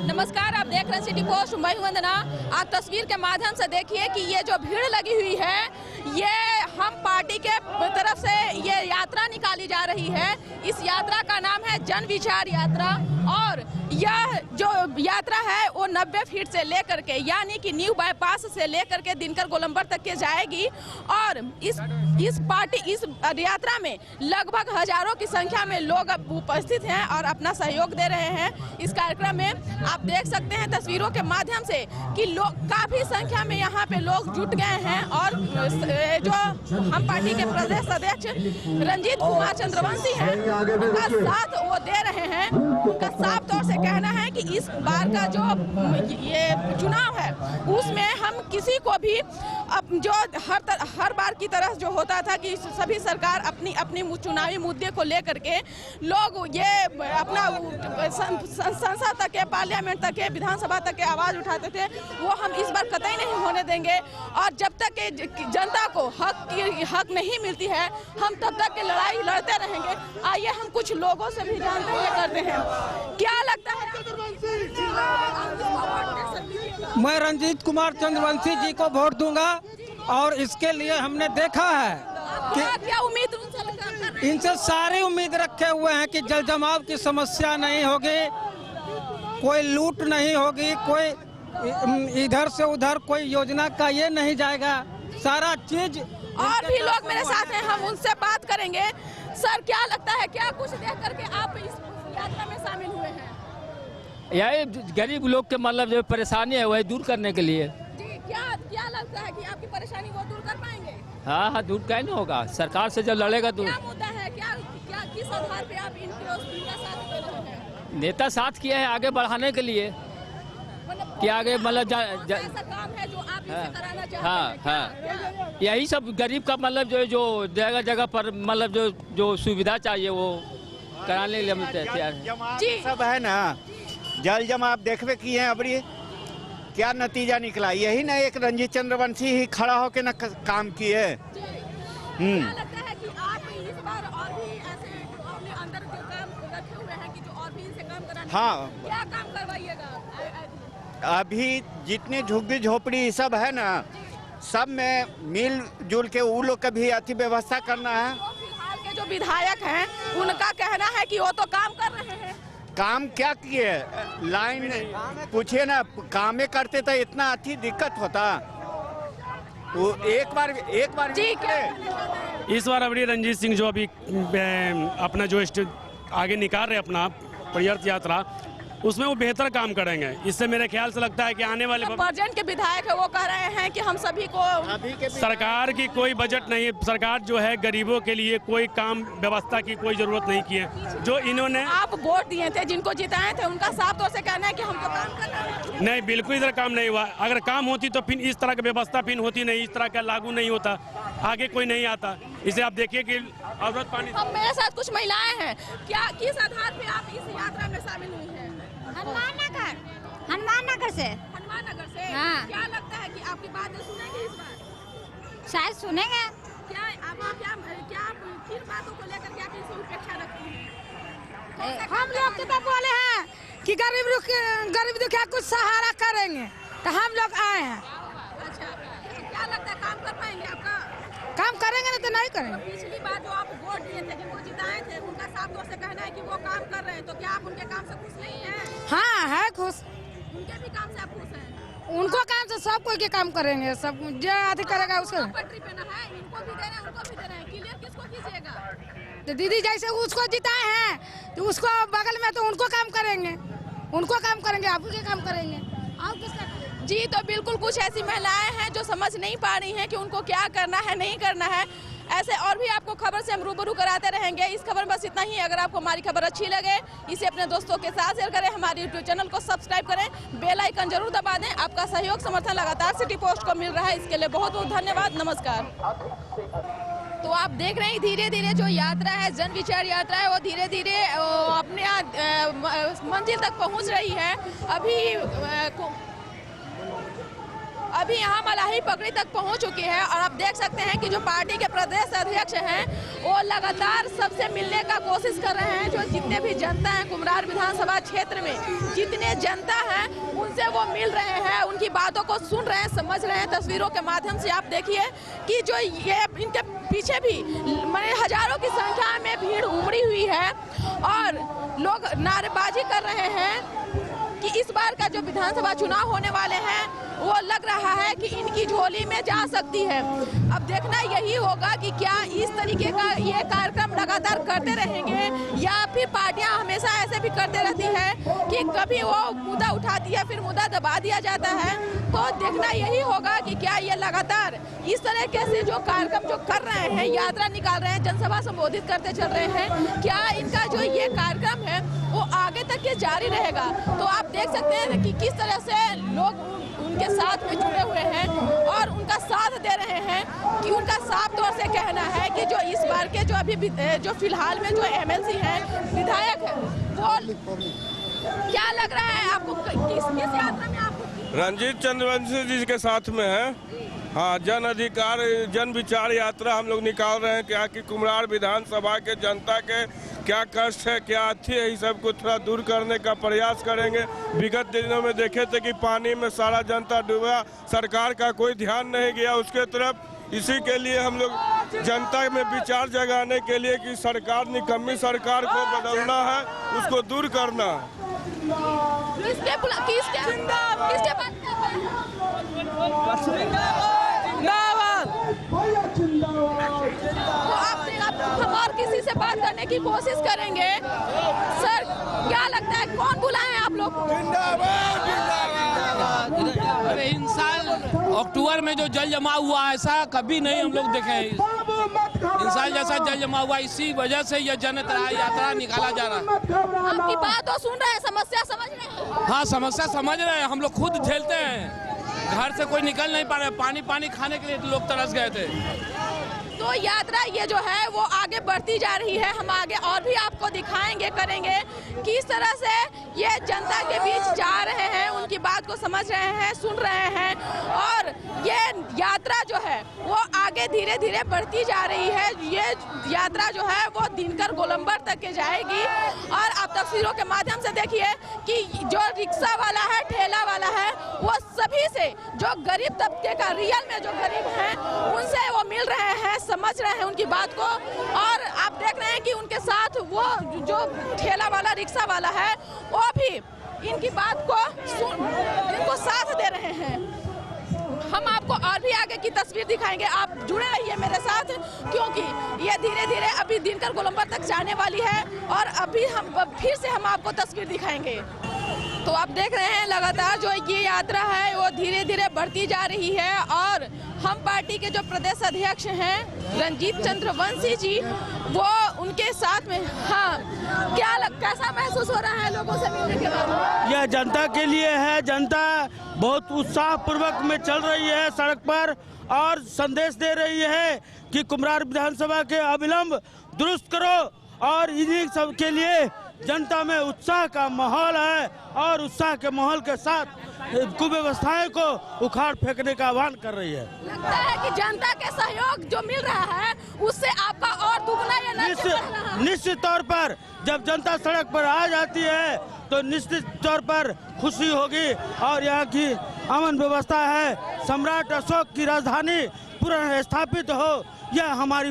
नमस्कार, आप देख रहे हैं सिटी पोस्ट। मैं हूं वंदना। आप तस्वीर के माध्यम से देखिए कि ये जो भीड़ लगी हुई है, ये हम पार्टी के तरफ से ये यात्रा निकाली जा रही है। इस यात्रा का नाम है जन विचार यात्रा और यह जो यात्रा है वो 90 फीट से लेकर के यानी कि न्यू बाईपास से लेकर के दिनकर गोलंबर तक के जाएगी और इस यात्रा में लगभग हजारों की संख्या में लोग उपस्थित हैं और अपना सहयोग दे रहे हैं। इस कार्यक्रम में आप देख सकते हैं तस्वीरों के माध्यम से कि लोग काफी संख्या में यहाँ पे लोग जुट गए हैं और जो हम पार्टी के प्रदेश अध्यक्ष रंजीत कुमार चंद्रवंशी हैं उनका साथ वो दे रहे हैं। उनका साफ तौर से कहना है कि इस बार का जो ये चुनाव है उसमें हम किसी को भी जो हर बार की तरह जो होता था कि सभी सरकार अपनी चुनावी मुद्दे को लेकर के लोग ये अपना संसद तक के पार्लियामेंट तक के विधानसभा तक के आवाज उठाते थे, वो हम इस बार कतई नहीं होने देंगे। और जब तक के जनता को हक नहीं मिलती है हम तब तक के लड़ाई लड़ते रहेंगे। आइए हम कुछ लोगों से भी जानते हुए करते हैं। क्या लगता है? मैं रंजीत कुमार चंद्रवंशी जी को वोट दूंगा और इसके लिए हमने देखा है कि क्या उम्मीद इनसे सारी उम्मीद रखे हुए हैं कि जल जमाव की समस्या नहीं होगी, कोई लूट नहीं होगी, कोई इधर से उधर कोई योजना का ये नहीं जाएगा, सारा चीज। और भी लोग मेरे साथ हैं, हम उनसे बात करेंगे। सर, क्या लगता है, क्या कुछ देख करके आप इस यात्रा में शामिल हुए हैं? यही गरीब लोग के मतलब जो परेशानी है वही दूर करने के लिए। जी, क्या लगता है कि आपकी परेशानी वो दूर कर पाएंगे? हाँ, दूर क्या नहीं होगा, सरकार से जब लड़ेगा तो। क्या मुद्दा है, क्या किस आधार पे आप इनका साथ दे रहे हैं? नेता साथ किए हैं आगे बढ़ाने के लिए कि आगे मतलब ऐसा काम है जो आप इनसे कराना चाहते हैं? हाँ, यही सब गरीब का मतलब जो जगह जगह पर मतलब जो सुविधा चाहिए वो कराने के लिए हम तैयार हैं। जी, सब है ना, जल जमा आप देखबे किए हैं। अबरी क्या नतीजा निकला, यही ना एक रंजीत चंद्रवंशी ही खड़ा होके ना काम किए। क्या लगता है कि आप इस बार और भी ऐसे अपने अंदर जो काम रखे हुए हैं कि जो और भी इनसे काम कराने, हाँ, क्या काम करवाइएगा? अभी जितने झुग्गी झोपड़ी सब है ना, सब में मिल जुल के वो लोग का भी अति व्यवस्था करना है। तो फिलहाल के जो विधायक हैं उनका कहना है कि वो तो काम कर रहे हैं। काम क्या किए, लाइन पूछिए ना, कामे करते तो इतना अति दिक्कत होता। वो एक बार जी, क्या इस बार अभी रंजीत सिंह जो अभी अपना जो आगे निकाल रहे अपना प्रयत्न यात्रा, उसमें वो बेहतर काम करेंगे। इससे मेरे ख्याल से लगता है कि आने वाले प्रेजेंट के विधायक है वो कह रहे हैं कि हम सभी को सरकार की कोई बजट नहीं, सरकार जो है गरीबों के लिए कोई काम व्यवस्था की कोई जरूरत नहीं की है। जो इन्होंने आप वोट दिए थे, जिनको जिताए थे, उनका साफ तौर से कहना है कि हमको काम करना है। नहीं, बिल्कुल इधर काम नहीं हुआ। अगर काम होती तो फिर इस तरह की व्यवस्था फिर होती नहीं, इस तरह का लागू नहीं होता, आगे कोई नहीं आता। इसे आप देखिए कि औरत पानी। अब मेरे साथ कुछ महिलाएं हैं, क्या किस आधार पे आप इस यात्रा में शामिल हुई हैं? हनुमाननगर से। हनुमाननगर से? हाँ। क्या लगता है कि आपकी बातें सुनेंगे इस बार? शायद सुनेंगे। क्या आप किन बातों को लेकर के आप इस उपेक्षा रखती हैं? हम लोग तो बोले हैं कि गरीब दुखिया कुछ सहारा करेंगे, तो हम लोग आए हैं। अच्छा, क्या लगता है काम कर पाएंगे? आपका काम करेंगे नहीं तो नहीं करेंगे। पिछली बार जो आप वोट दिए थे, जिनको जिताए थे, उनका साफ तौर से कहना है कि वो काम कर रहे हैं, तो क्या आप उनके काम से खुश नहीं हैं? हाँ, है खुश। उनके भी काम से आप खुश हैं? उनको काम से सब कोई के काम करेंगे, सब जो आदि करेगा उसको। पटरी पे ना है, इनको भी दे रहे हैं, उनको भी दे रहे हैं। क्लियर किसको कीजिएगा? तो दीदी जैसे उसको जिताए हैं तो उसको बगल में तो उनको काम करेंगे, आप के काम करेंगे और किसका करेंगे? जी, तो बिल्कुल कुछ ऐसी महिलाएं हैं जो समझ नहीं पा रही हैं कि उनको क्या करना है, नहीं करना है। ऐसे और भी आपको खबर से हम रूबरू कराते रहेंगे। इस खबर में बस इतना ही। अगर आपको हमारी खबर अच्छी लगे इसे अपने दोस्तों के साथ शेयर करें, हमारे यूट्यूब चैनल को सब्सक्राइब करें, बेल आइकन जरूर दबा दें। आपका सहयोग समर्थन लगातार सिटी पोस्ट को मिल रहा है, इसके लिए बहुत बहुत धन्यवाद। नमस्कार। तो आप देख रहे हैं धीरे धीरे जो यात्रा है, जन विचार यात्रा है, वो धीरे धीरे अपने मंजिल तक पहुंच रही है। अभी अभी यहाँ मलाही पगड़ी तक पहुँच चुकी है और आप देख सकते हैं कि जो पार्टी के प्रदेश अध्यक्ष हैं वो लगातार सबसे मिलने का कोशिश कर रहे हैं। जो जितने भी जनता है कुम्हरार विधानसभा क्षेत्र में जितने जनता है उनसे वो मिल रहे हैं, उनकी बातों को सुन रहे हैं, समझ रहे हैं। तस्वीरों के माध्यम से आप देखिए कि जो ये इनके पीछे भी हजारों की संख्या में भीड़ उमड़ी हुई है और लोग नारेबाजी कर रहे हैं कि इस बार का जो विधानसभा चुनाव होने वाले हैं वो लग रहा है कि इनकी झोली में जा सकती है। अब देखना यही होगा कि क्या इस तरीके का ये कार्यक्रम लगातार करते रहेंगे या फिर पार्टियां हमेशा ऐसे भी करते रहती है कि कभी वो मुद्दा उठाती है फिर मुद्दा दबा दिया जाता है। तो देखना यही होगा कि क्या ये लगातार इस तरीके से जो कार्यक्रम जो कर रहे हैं, यात्रा निकाल रहे हैं, जनसभा संबोधित करते चल रहे हैं, क्या इनका जो ये कार्यक्रम है वो आगे तक ये जारी रहेगा। तो आप देख सकते हैं कि किस तरह से लोग उनके साथ में जुड़े हुए हैं और उनका साथ दे रहे हैं कि उनका साफ तौर से कहना है कि जो इस बार के जो अभी जो फिलहाल में जो एमएलसी हैं, विधायक हैं, वो क्या लग रहा है आपको किस यात्रा में आपको? रंजीत चंद्रवंशी जी के साथ में है। हाँ, जन अधिकार जन विचार यात्रा हम लोग निकाल रहे हैं। क्या कि कुम्हरार विधानसभा के जनता के क्या कष्ट है, क्या अथी है, इस सब को थोड़ा दूर करने का प्रयास करेंगे। विगत दिनों में देखे थे कि पानी में सारा जनता डूबा, सरकार का कोई ध्यान नहीं गया उसके तरफ। इसी के लिए हम लोग जनता में विचार जगाने के लिए कि सरकार निकम्मी सरकार को बदलना है, उसको दूर करना है। हम और किसी से बात करने की कोशिश करेंगे। सर, क्या लगता है कौन बुलाए हैं आप लोग? अरे इन साल अक्टूबर में जो जल जमा हुआ ऐसा कभी नहीं हम लोग देखे हैं। इन साल जैसा जल जमा हुआ, इसी वजह से यह जन यात्रा निकाला जा रहा है। आपकी बात तो सुन रहे हैं, समस्या समझ रहे हैं? हाँ, समस्या समझ रहे हैं। हम लोग खुद झेलते हैं, घर से कोई निकल नहीं पा रहे, पानी खाने के लिए लोग तरस गए थे। तो यात्रा ये जो है वो आगे बढ़ती जा रही है। हम आगे और भी आपको दिखाएंगे, करेंगे किस तरह से ये जनता के बीच जा रहे हैं, उनकी बात को समझ रहे हैं, सुन रहे हैं और ये यात्रा जो है वो आगे धीरे धीरे बढ़ती जा रही है। ये यात्रा जो है वो दिनकर गोलंबर तक के जाएगी और आप तस्वीरों के माध्यम से देखिए कि जो रिक्शा वाला है, ठेला वाला है, वो सभी से जो गरीब तबके का रियल में जो गरीब है उनसे वो मिल रहे हैं, समझ रहे हैं उनकी बात को। और आप देख रहे हैं कि उनके साथ वो जो ठेला वाला, रिक्शा वाला है, वो भी इनकी बात को इनको साथ दे रहे हैं। हम आपको और भी आगे की तस्वीर दिखाएंगे, आप जुड़े रहिए मेरे साथ क्योंकि ये धीरे धीरे अभी दिनकर गोलंबर तक जाने वाली है और अभी हम फिर से हम आपको तस्वीर दिखाएंगे। तो आप देख रहे हैं लगातार जो ये यात्रा है वो धीरे धीरे बढ़ती जा रही है और हम पार्टी के जो प्रदेश अध्यक्ष हैं रंजीत चंद्रवंशी जी, वो उनके साथ में। हाँ, कैसा महसूस हो रहा है लोगों से मिलने के बाद? यह जनता के लिए है। जनता बहुत उत्साह पूर्वक में चल रही है सड़क पर और संदेश दे रही है कि कुम्हरार विधानसभा के अविलंब दुरुस्त करो और इन्हीं सब के लिए जनता में उत्साह का माहौल है और उत्साह के माहौल के साथ कुव्यवस्थाएं को उखाड़ फेंकने का आह्वान कर रही है। लगता है कि जनता के सहयोग जो मिल रहा है उससे आपका और दुगना या निश्चित तौर पर जब जनता सड़क पर आ जाती है तो निश्चित तौर पर खुशी होगी और यहाँ की अमन व्यवस्था है, सम्राट अशोक की राजधानी पुनः स्थापित हो, यह हमारी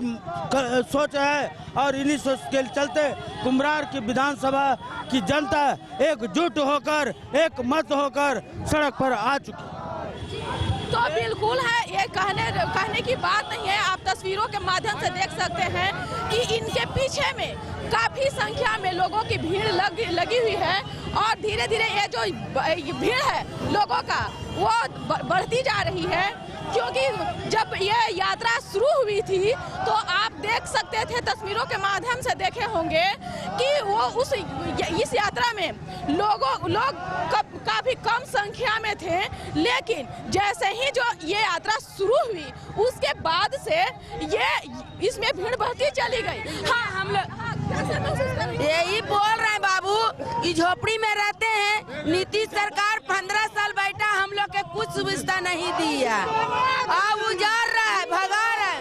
सोच है। और इन्हीं सोच के चलते कुम्हरार की विधानसभा की जनता एकजुट होकर, एक मत होकर सड़क पर आ चुकी। तो बिल्कुल है, ये कहने की बात नहीं है। आप तस्वीरों के माध्यम से देख सकते हैं कि इनके पीछे में काफी संख्या में लोगों की भीड़ लगी हुई है और धीरे धीरे ये जो भीड़ है लोगों का वो बढ़ती जा रही है क्योंकि जब ये यात्रा शुरू हुई थी तो आप देख सकते थे, तस्वीरों के माध्यम से देखे होंगे कि वो इस यात्रा में लोग काफी कम संख्या में थे, लेकिन जैसे ही जो ये यात्रा शुरू हुई उसके बाद से ये इसमें भीड़ बढ़ती चली गई। हाँ, हम लोग यही बोल रहे हैं बाबू, झोपड़ी में रहते हैं, नीतीश सरकार 15 साल बैठा, हम लोग के कुछ सुविधा नहीं दी है। अब उजाड़ रहा है, भगा रहा है।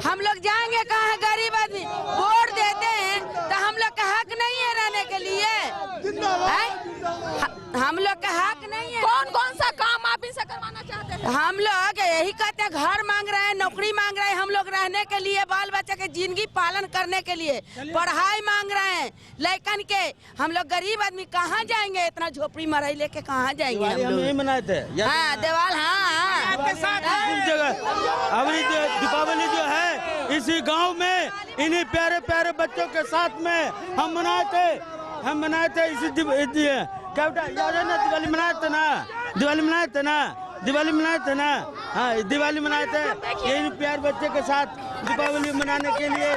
हम लोग जाएंगे कहाँ? गरीब आदमी वोट देते हैं तो हम लोग का हक नहीं है रहने के लिए, हम लोग का हक नहीं है। कौन कौन सा काम आप इनसे करवाना चाहते हैं? हम लोग यही कहते हैं, घर मांग रहे हैं, नौकरी मांग रहे हैं, हम लोग रहने के लिए, बाल बच्चे के जिंदगी पालन करने के लिए, पढ़ाई मांग रहे हैं लड़कन के। हम लोग गरीब आदमी कहाँ जाएंगे? इतना झोपड़ी मराई लेके कहाँ जाएंगे हम लोग? यही मनाए थे। हाँ देवाल, हाँ अभी दीपावली जो है इसी गांव में इन्हीं प्यारे प्यारे बच्चों के साथ में हम मनाए थे इसी क्या बेटा याद है ना? दिवाली मनाए थे ना, दिवाली मनाए थे ना, हाँ दिवाली मनाए थे यही प्यार बच्चे के साथ दीपावली मनाने के लिए।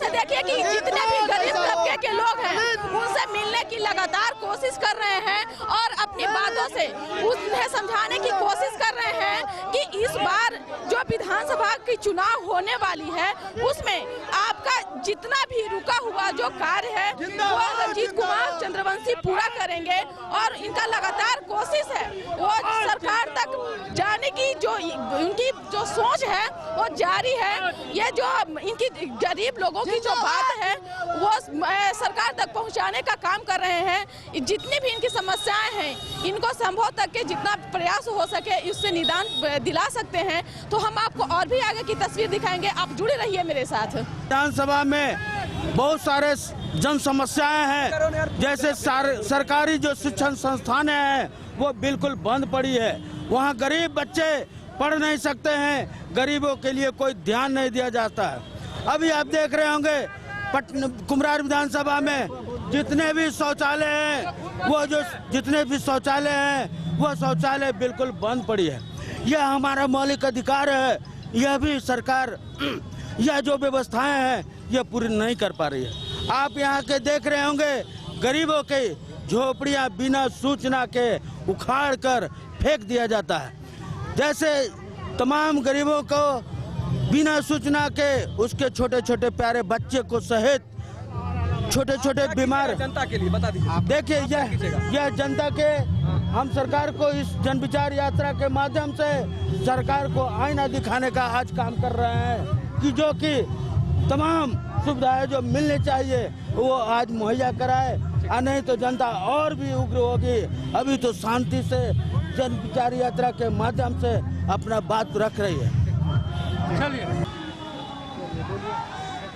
देखिए कि जितने भी गरीब तबके के लोग हैं उनसे मिलने की लगातार कोशिश कर रहे हैं और अपनी बातों से उन्हें समझाने की कोशिश कर रहे हैं कि इस बार जो विधानसभा की चुनाव होने वाली है उसमें आपका जितना भी रुका हुआ जो कार्य है वो रणजीत कुमार चंद्रवंशी पूरा करेंगे और इनका लगातार कोशिश है वो सरकार तक जाने की जो उनकी जो सोच है वो जारी है। ये जो इनकी गरीब लोगों की जो बात है वो सरकार तक पहुंचाने का काम कर रहे हैं। जितनी भी इनकी समस्याएं हैं इनको संभव तक के जितना प्रयास हो सके इससे निदान दिला सकते हैं। तो हम आपको और भी आगे की तस्वीर दिखाएंगे, आप जुड़े रहिए मेरे साथ। विधानसभा में बहुत सारे जन समस्याएं हैं, जैसे सरकारी जो शिक्षण संस्थानें हैं वो बिल्कुल बंद पड़ी है। वहाँ गरीब बच्चे पढ़ नहीं सकते हैं, गरीबों के लिए कोई ध्यान नहीं दिया जाता है। अभी आप देख रहे होंगे कुम्हरार विधानसभा में जितने भी शौचालय हैं वो शौचालय बिल्कुल बंद पड़ी है। यह हमारा मौलिक अधिकार है, यह भी सरकार यह जो व्यवस्थाएं हैं यह पूरी नहीं कर पा रही है। आप यहाँ के देख रहे होंगे गरीबों के झोपड़ियाँ बिना सूचना के उखाड़ कर फेंक दिया जाता है। जैसे तमाम गरीबों को बिना सूचना के उसके छोटे छोटे प्यारे बच्चे को सहित छोटे छोटे बीमार जनता के लिए बता दीजिए। देखिए यह जनता के हम सरकार को इस जन विचार यात्रा के माध्यम से सरकार को आईना दिखाने का आज काम कर रहे हैं कि जो कि तमाम सुविधाएं जो मिलनी चाहिए वो आज मुहैया कराए, और नहीं तो जनता और भी उग्र होगी। अभी तो शांति से जन विचार यात्रा के माध्यम से अपना बात रख रही है।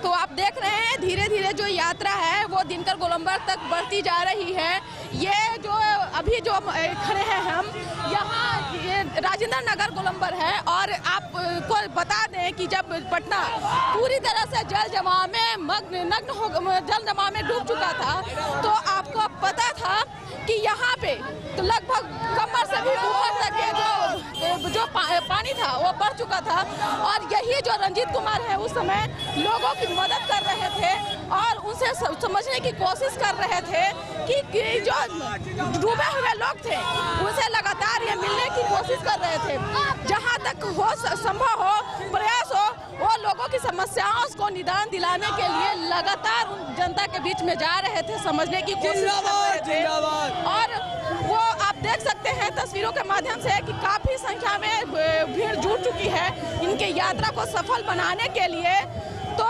तो आप देख रहे हैं धीरे धीरे जो यात्रा है वो दिनकर गोलंबर तक बढ़ती जा रही है। ये जो अभी जो खड़े हैं हम यहाँ, ये राजेंद्र नगर गोलंबर है और आपको बता दें कि जब पटना पूरी तरह से जल जमाव में डूब चुका था तो आपको पता था कि यहाँ पे तो लगभग कमर से भी ऊपर तक के जो पानी था वो बढ़ चुका था और यही जो रणजीत कुमार है उस समय लोगों की मदद कर रहे थे और उनसे समझने की कोशिश कर रहे थे कि जो डूबे हुए लोग थे उनसे लगातार ये मिलने की कोशिश कर रहे थे। जहाँ तक हो संभव हो प्रयास हो वो लोगों की समस्याओं को निदान दिलाने के लिए लगातार जनता के बीच में जा रहे थे, समझने की कोशिश कर रहे थे। और वो आप देख सकते हैं तस्वीरों के माध्यम से कि काफी संख्या में भीड़ जुट चुकी है इनके यात्रा को सफल बनाने के लिए। तो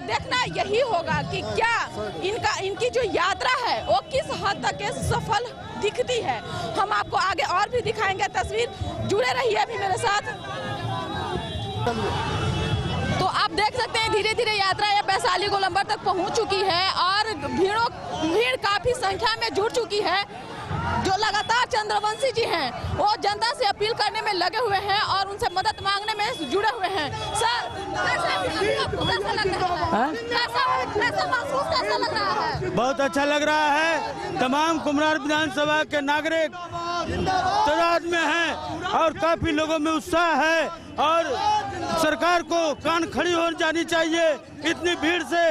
देखना यही होगा कि क्या इनकी जो यात्रा है वो किस हद तक सफल दिखती है। हम आपको आगे और भी दिखाएंगे तस्वीर, जुड़े रहिए अभी मेरे साथ। तो आप देख सकते हैं धीरे धीरे यात्रा ये वैशाली गोलंबर तक पहुंच चुकी है और भीड़ काफी संख्या में जुट चुकी है। जो लगातार चंद्रवंशी जी हैं वो जनता से अपील करने में लगे हुए हैं और उनसे मदद मांगने में जुड़े हुए हैं। सर कैसा लग रहा है? कैसा महसूस कैसा लग रहा है? बहुत अच्छा लग रहा है। तमाम कुम्हरार विधानसभा के नागरिक तादाद में हैं और काफी लोगों में उत्साह है और सरकार को कान खड़ी हो जानी चाहिए इतनी भीड़ से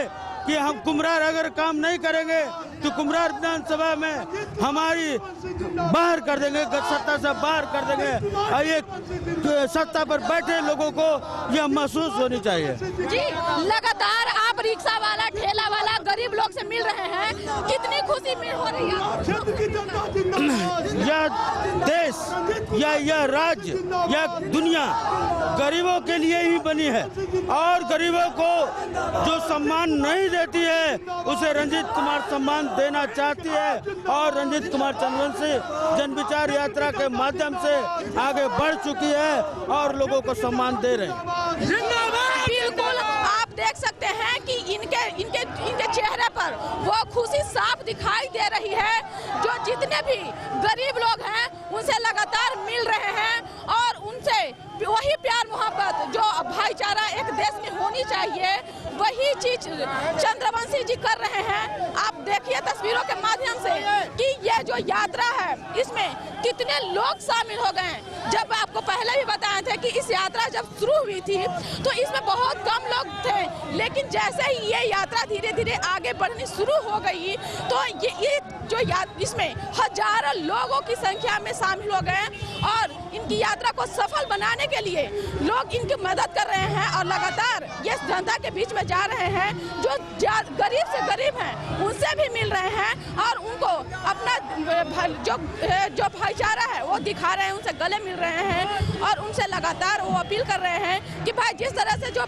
कि हम कुम्हरार अगर काम नहीं करेंगे तो कुम्हरार विधानसभा में हमारी बाहर कर देंगे, सत्ता से बाहर कर देंगे और ये सत्ता पर बैठे लोगों को यह महसूस होनी चाहिए। जी लगातार आप रिक्शा वाला, ठेला वाला, गरीब लोग से मिल रहे हैं, कितनी खुशी मिल हो रही है। यह देश या यह राज्य या दुनिया गरीबों के लिए ही बनी है और गरीबों को जो सम्मान नहीं देती है उसे रंजीत कुमार सम्मान देना चाहती है और रंजीत कुमार चंद्रवंशी जन विचार यात्रा के माध्यम से आगे बढ़ चुकी है और लोगों को सम्मान दे रहे हैं। बिल्कुल, आप देख सकते हैं कि इनके चेहरे पर वो खुशी साफ दिखाई दे रही है। जो जितने भी गरीब लोग हैं उनसे लगातार मिल रहे हैं और उनसे वही प्यार मोहब्बत जो भाईचारा एक देश में होनी चाहिए वही चीज चंद्रवंशी जी कर रहे हैं। आप देखिए तस्वीरों के माध्यम से कि ये जो यात्रा है इसमें कितने लोग शामिल हो गए हैं। जब आपको पहले भी बताए थे कि इस यात्रा जब शुरू हुई थी तो इसमें बहुत कम लोग थे, लेकिन जैसे ही ये यात्रा धीरे धीरे आगे बढ़नी शुरू हो गई तो ये जो इसमें हजारों लोगों की संख्या में शामिल हो गए और इनकी यात्रा को सफल बनाने के लिए लोग इनकी मदद कर रहे हैं और लगातार ये जनता के बीच में जा रहे हैं। जो गरीब से गरीब हैं उनसे भी मिल रहे हैं और उनको अपना जो भाईचारा है वो दिखा रहे हैं, उनसे गले मिल रहे हैं और उनसे लगातार वो अपील कर रहे हैं कि भाई जिस तरह से जो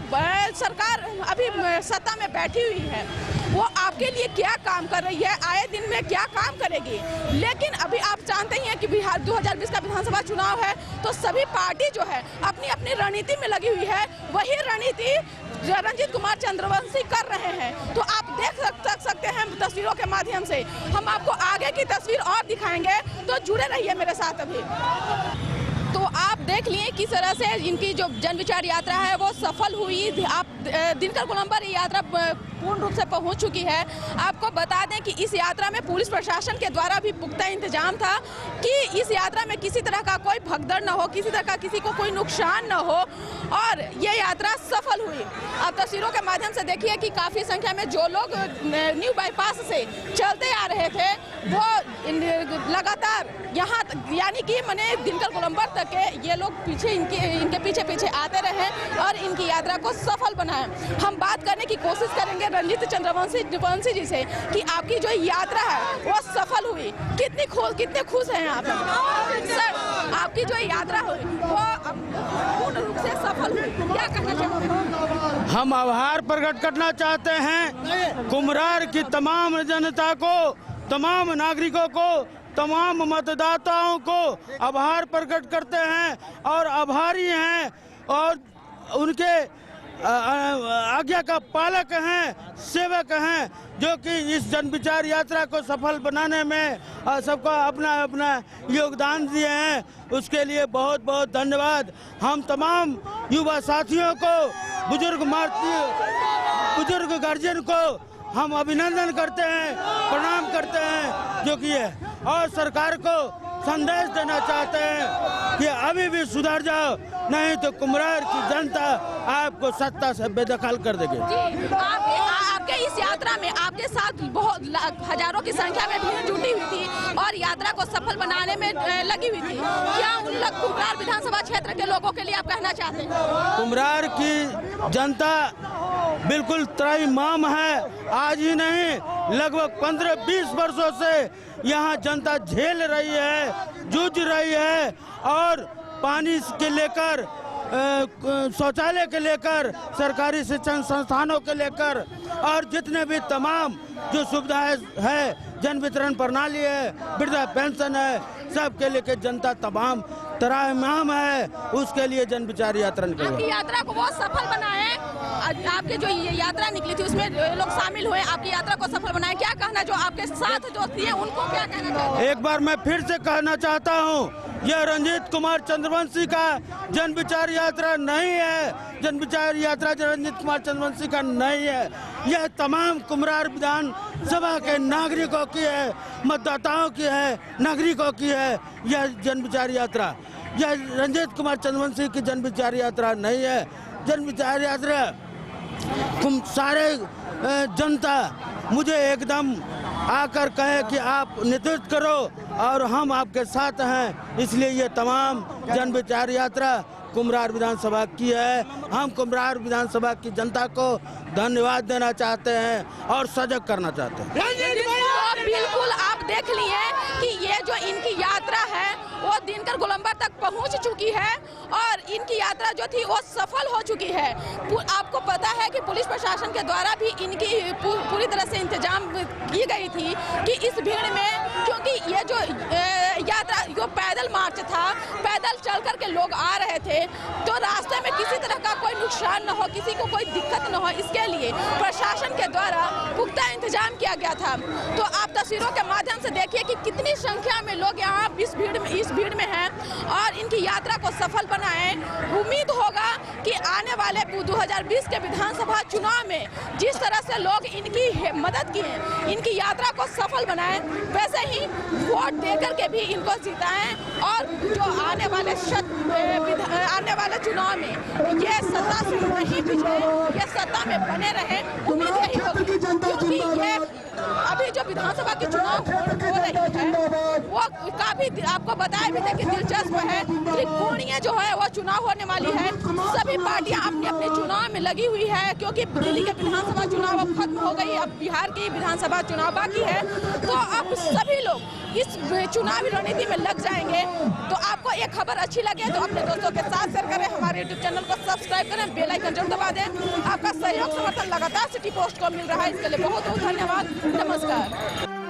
सरकार अभी सत्ता में बैठी हुई है वो आपके लिए क्या काम कर रही है, आए दिन में क्या काम करेगी। लेकिन अभी आप जानते ही हैं कि बिहार 2020 का विधानसभा चुनाव है तो सभी पार्टी जो है अपनी अपनी रणनीति में लगी हुई है, वही रणनीति रंजीत कुमार चंद्रवंशी कर रहे हैं। तो आप देख सकते हैं तस्वीरों के माध्यम से। हम आपको आगे की तस्वीर और दिखाएंगे, तो जुड़े रहिए मेरे साथ अभी। तो आप देख लिए किस तरह से इनकी जो जन विचार यात्रा है वो सफल हुई। आप दिनकर गोलंबर यात्रा पूर्ण रूप से पहुंच चुकी है। आपको बता दें कि इस यात्रा में पुलिस प्रशासन के द्वारा भी पुख्ता इंतजाम था कि इस यात्रा में किसी तरह का कोई भगदड़ न हो, किसी तरह का किसी को कोई नुकसान न हो और ये यात्रा सफल हुई। आप तस्वीरों के माध्यम से देखिए कि काफ़ी संख्या में जो लोग न्यू बाईपास से चलते आ रहे थे वो लगातार यहाँ यानी कि मैंने दिनकर गोलंबर तक के ये लोग पीछे इनके पीछे आते रहे और इनकी यात्रा को सफल बनाए। हम बात करने की कोशिश करेंगे रंजीत चंद्रवंशी जी से कि आपकी जो यात्रा है वो सफल हुई, कितने खुश हैं आप? सर, आपकी जो यात्रा हुई वो पूर्ण रूप से सफल हुई, क्या कहना चाहते हैं? हम आभार प्रकट करना चाहते हैं कुम्हरार की तमाम जनता को, तमाम नागरिकों को, तमाम मतदाताओं को आभार प्रकट करते हैं और आभारी हैं और उनके आज्ञा का पालक हैं, सेवक हैं, जो कि इस जन विचार यात्रा को सफल बनाने में सबका अपना अपना योगदान दिए हैं। उसके लिए बहुत बहुत धन्यवाद। हम तमाम युवा साथियों को, बुजुर्ग गार्जियन को हम अभिनंदन करते हैं, प्रणाम करते हैं जो कि है और सरकार को संदेश देना चाहते हैं कि अभी भी सुधर जाओ, नहीं तो कुम्हरार की जनता आपको सत्ता से बेदखल कर देगी। आपके इस यात्रा में आपके साथ बहुत हजारों की संख्या में भीड़ जुटी हुई थी और यात्रा को सफल बनाने में लगी हुई थी। क्या उन लोग कुम्हरार विधानसभा क्षेत्र के लोगों के लिए आप कहना चाहते हैं? कुम्हरार की जनता बिल्कुल त्रैमाम है। आज ही नहीं, लगभग 15-20 वर्षों से यहाँ जनता झेल रही है, जूझ रही है और पानी के लेकर, शौचालय के लेकर, सरकारी शिक्षण संस्थानों के लेकर और जितने भी तमाम जो सुविधाएं है, जन वितरण प्रणाली है, वृद्धा पेंशन है, सब के लेकर जनता तमाम त्रैमाम है। उसके लिए जन विचार यात्रा निकली। आपकी यात्रा को बहुत सफल बनाए। आपके जो ये यात्रा निकली थी उसमें लोग शामिल हुए, आपकी यात्रा को सफल बनाए। क्या कहना, जो आपके साथ जो थे उनको क्या कहना चाहते हैं? एक बार मैं फिर से कहना चाहता हूँ, यह रंजीत कुमार चंद्रवंशी का जन विचार यात्रा नहीं है। जन विचार यात्रा रंजीत कुमार चंद्रवंशी का नहीं है। यह तमाम कुम्हरार विधानसभा के नागरिकों की है, मतदाताओं की है, नागरिकों की है यह जन विचार यात्रा। यह रंजीत कुमार चंद्रवंशी की जन विचार यात्रा नहीं है। जन विचार यात्रा तुम सारे जनता मुझे एकदम आकर कहे कि आप नेतृत्व करो और हम आपके साथ हैं, इसलिए ये तमाम जन विचार यात्रा कुम्हरार विधानसभा की है। हम कुम्हरार विधानसभा की जनता को धन्यवाद देना चाहते हैं और सजग करना चाहते हैं। तो बिल्कुल आप देख लिए कि ये जो इनकी यात्रा है वो दिनकर गोलंबर तक पहुंच चुकी है और इनकी यात्रा जो थी वो सफल हो चुकी है। आपको पता है कि पुलिस प्रशासन के द्वारा भी इनकी पूरी तरह से इंतजाम की गई थी कि इस भीड़ में, क्योंकि ये जो यात्रा जो पैदल मार्च था, पैदल चल करके लोग आ रहे थे, तो रास्ते में किसी तरह का कोई नुकसान न हो, किसी को कोई दिक्कत न हो, इसके लिए प्रशासन के द्वारा पुख्ता इंतजाम किया गया था। तो आप तस्वीरों के माध्यम से देखिए कि कितनी संख्या में लोग यहाँ इस भीड़ में हैं और इनकी यात्रा को सफल बनाएं। उम्मीद होगा कि आने वाले 2020 के विधानसभा चुनाव में जिस तरह से लोग इनकी मदद किए, इनकी यात्रा को सफल बनाएं, वैसे ही वोट देकर के भी इनको जिताएं और जो आने वाले चुनाव में ये सत्ता से नहीं पिछड़े, ये सत्ता में बने रहे। उम्मीद यही होगी, क्योंकि ये अभी जो विधानसभा के चुनाव हो रही है वो काफी आपको बताया भी था कि दिलचस्प है। त्रिकोणीय जो है वो चुनाव होने वाली है। सभी पार्टियां अपने अपने चुनाव में लगी हुई है, क्योंकि दिल्ली के विधानसभा चुनाव अब खत्म हो गई, अब बिहार की विधानसभा चुनाव बाकी है। तो अब सभी लोग इस चुनावी रणनीति में लग जाएंगे। तो आपको ये खबर अच्छी लगे तो अपने दोस्तों के साथ शेयर करें, हमारे यूट्यूब चैनल को सब्सक्राइब करें, बेल आइकन जरूर दबा दें। आपका सहयोग समर्थन लगातार सिटी पोस्ट को मिल रहा है, इसके लिए बहुत बहुत धन्यवाद। नमस्कार।